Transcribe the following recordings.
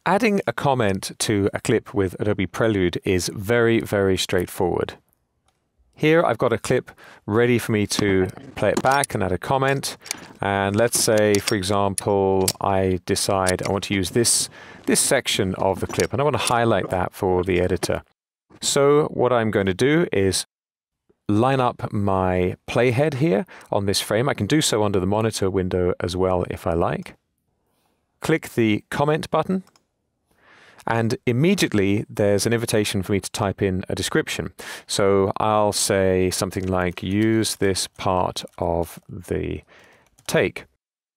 Adding a comment to a clip with Adobe Prelude is very, very straightforward. Here I've got a clip ready for me to play it back and add a comment. And let's say, for example, I decide I want to use this section of the clip and I want to highlight that for the editor. So what I'm going to do is line up my playhead here on this frame. I can do so under the monitor window as well if I like. Click the comment button. And immediately there's an invitation for me to type in a description. So I'll say something like, use this part of the take.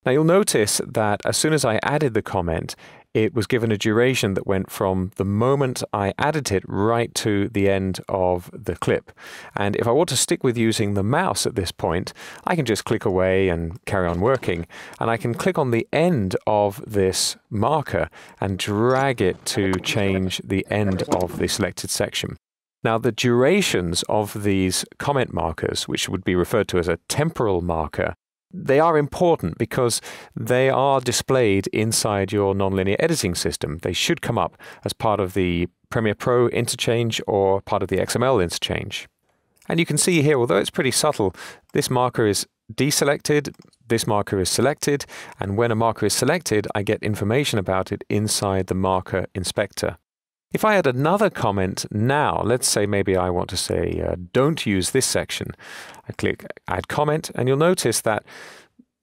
Now you'll notice that as soon as I added the comment, it was given a duration that went from the moment I added it right to the end of the clip. And if I want to stick with using the mouse at this point, I can just click away and carry on working. And I can click on the end of this marker and drag it to change the end of the selected section. Now, the durations of these comment markers, which would be referred to as a temporal marker, they are important because they are displayed inside your nonlinear editing system. They should come up as part of the Premiere Pro interchange or part of the XML interchange. And you can see here, although it's pretty subtle, this marker is deselected, this marker is selected, and when a marker is selected, I get information about it inside the marker inspector. If I add another comment now, let's say maybe I want to say, don't use this section. I click Add Comment, and you'll notice that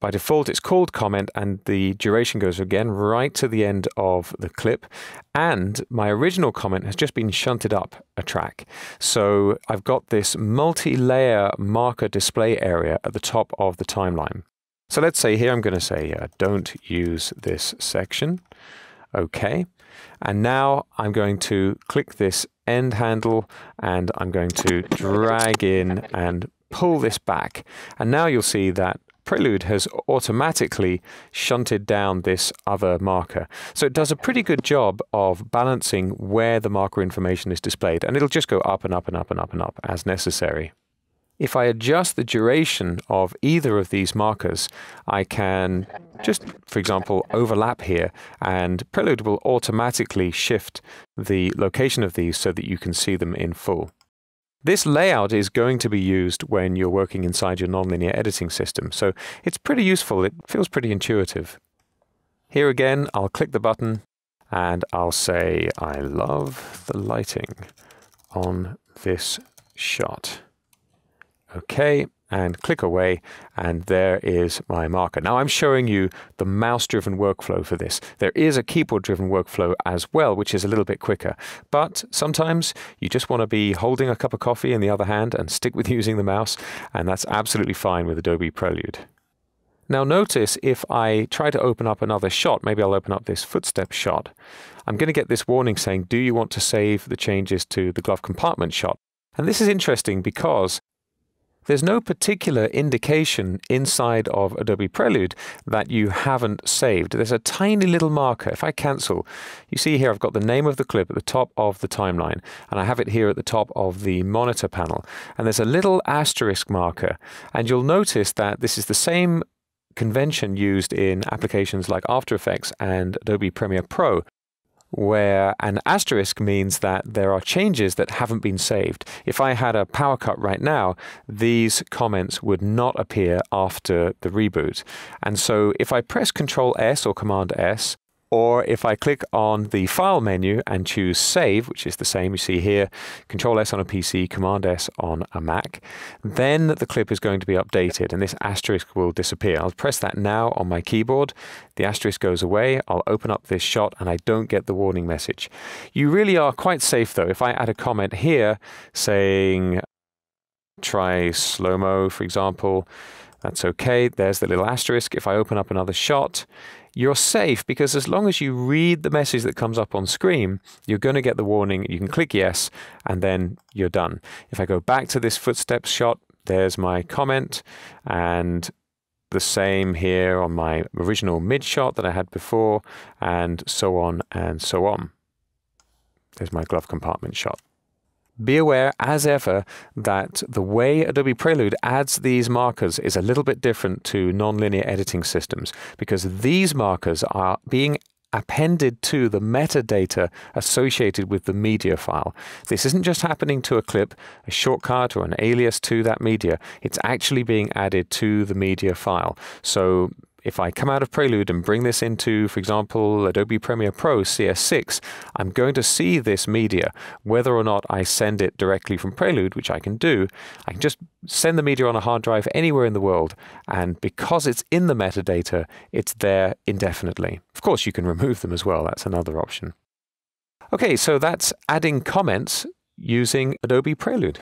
by default it's called comment, and the duration goes again right to the end of the clip. And my original comment has just been shunted up a track. So I've got this multi-layer marker display area at the top of the timeline. So let's say here I'm going to say, don't use this section. OK. And now I'm going to click this end handle and I'm going to drag in and pull this back. And now you'll see that Prelude has automatically shunted down this other marker. So it does a pretty good job of balancing where the marker information is displayed. And it'll just go up and up and up and up and up as necessary. If I adjust the duration of either of these markers, I can just, for example, overlap here, and Prelude will automatically shift the location of these so that you can see them in full. This layout is going to be used when you're working inside your nonlinear editing system, so it's pretty useful. It feels pretty intuitive. Here again, I'll click the button and I'll say, I love the lighting on this shot. OK, and click away, and there is my marker. Now I'm showing you the mouse-driven workflow for this. There is a keyboard-driven workflow as well, which is a little bit quicker. But sometimes you just want to be holding a cup of coffee in the other hand and stick with using the mouse, and that's absolutely fine with Adobe Prelude. Now notice if I try to open up another shot, maybe I'll open up this footstep shot, I'm going to get this warning saying, do you want to save the changes to the glove compartment shot? And this is interesting because there's no particular indication inside of Adobe Prelude that you haven't saved. There's a tiny little marker. If I cancel, you see here I've got the name of the clip at the top of the timeline, and I have it here at the top of the monitor panel. And there's a little asterisk marker, and you'll notice that this is the same convention used in applications like After Effects and Adobe Premiere Pro, where an asterisk means that there are changes that haven't been saved. If I had a power cut right now, these comments would not appear after the reboot. And so if I press Control S or Command S, or if I click on the File menu and choose Save, which is the same you see here, Control S on a PC, Command S on a Mac, then the clip is going to be updated and this asterisk will disappear. I'll press that now on my keyboard. The asterisk goes away. I'll open up this shot and I don't get the warning message. You really are quite safe though. If I add a comment here saying, try slow-mo, for example, that's okay. There's the little asterisk. If I open up another shot, you're safe because as long as you read the message that comes up on screen, you're going to get the warning. You can click yes, and then you're done. If I go back to this footsteps shot, there's my comment, and the same here on my original mid shot that I had before, and so on and so on. There's my glove compartment shot. Be aware, as ever, that the way Adobe Prelude adds these markers is a little bit different to nonlinear editing systems because these markers are being appended to the metadata associated with the media file. This isn't just happening to a clip, a shortcut, or an alias to that media. It's actually being added to the media file. So if I come out of Prelude and bring this into, for example, Adobe Premiere Pro CS6, I'm going to see this media. Whether or not I send it directly from Prelude, which I can do, I can just send the media on a hard drive anywhere in the world. And because it's in the metadata, it's there indefinitely. Of course, you can remove them as well. That's another option. Okay, so that's adding comments using Adobe Prelude.